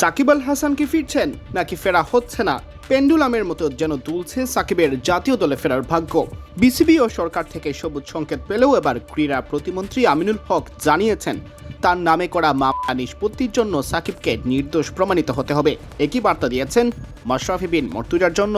সাকিব আল হাসান কি ফিরছেন নাকি ফেরা হচ্ছে না? পেন্ডুলামের মতো যেন দুলছে সাকিবের জাতীয় দলে ফেরার ভাগ্য। বিসিবি ও সরকার থেকে সবুজ সংকেত পেলেও এবার ক্রীড়া প্রতিমন্ত্রী আমিনুল হক জানিয়েছেন তার নামে করা মামলা নিষ্পত্তির জন্য সাকিবকে নির্দোষ প্রমাণিত হতে হবে। একই বার্তা দিয়েছেন মাশরাফি বিন মর্তুজার জন্য।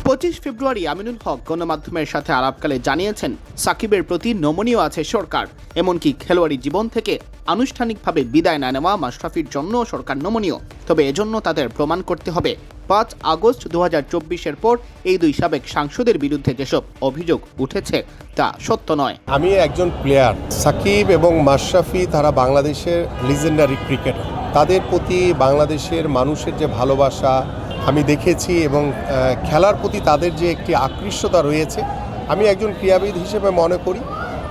25 ফেব্রুয়ারি আমিনুল হক গণমাধ্যমের সাথে আলাপকালে জানিয়েছেন সাকিবের প্রতি নমনীয় আছে সরকার, এমনকি খেলোয়াড়ি জীবন থেকে আনুষ্ঠানিকভাবে বিদায় না নেওয়া মাশরাফির জন্য সরকার নমনীয়। তবে এজন্য তাদের প্রমাণ করতে হবে 5 আগস্ট 2024-এর পর এই দুই সাবেক সাংসদের বিরুদ্ধে যেসব অভিযোগ উঠেছে তা সত্য নয়। আমি একজন প্লেয়ার, সাকিব এবং মাশরাফি তারা বাংলাদেশের লিজেন্ডারি ক্রিকেটার। তাদের প্রতি বাংলাদেশের মানুষের যে ভালোবাসা আমি দেখেছি এবং খেলার প্রতি তাদের যে একটি আকৃষ্টতা রয়েছে, আমি একজন ক্রীড়াবিদ হিসেবে মনে করি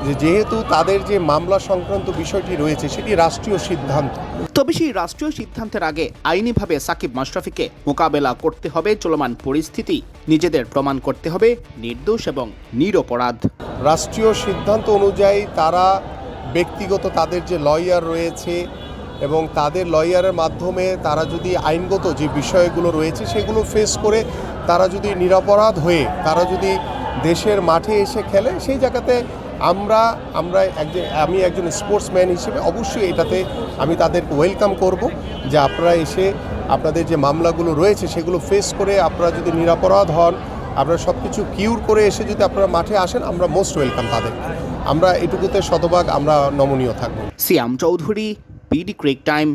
যে যেহেতু তাদের যে মামলা সংক্রান্ত বিষয়টি রয়েছে সেটি রাষ্ট্রীয় সিদ্ধান্ত। তবে সেই রাষ্ট্রীয় সিদ্ধান্তের আগে আইনিভাবে সাকিব মাশরাফিকে মোকাবেলা করতে হবে চলমান পরিস্থিতি, নিজেদের প্রমাণ করতে হবে নির্দোষ এবং নিরপরাধ। রাষ্ট্রীয় সিদ্ধান্ত অনুযায়ী তারা ব্যক্তিগত তাদের যে লয়ার রয়েছে এবং তাদের লয়ারের মাধ্যমে তারা যদি আইনগত যে বিষয়গুলো রয়েছে সেগুলো ফেস করে তারা যদি নিরপরাধ হয়ে তারা যদি দেশের মাঠে এসে খেলে, সেই জায়গাতে আমি একজন স্পোর্টসম্যান হিসেবে অবশ্যই এটাতে আমি তাদেরকে ওয়েলকাম করব যে আপনারা এসে আপনাদের যে মামলাগুলো রয়েছে সেগুলো ফেস করে আপনারা যদি নিরপরাধ হন, আপনারা সব কিছু কিউর করে এসে যদি আপনারা মাঠে আসেন, আমরা মোস্ট ওয়েলকাম তাদের। আমরা এটুকুতে শতভাগ আমরা নমনীয় থাকব। সিয়াম চৌধুরী, বিডি ক্রিক টাইম।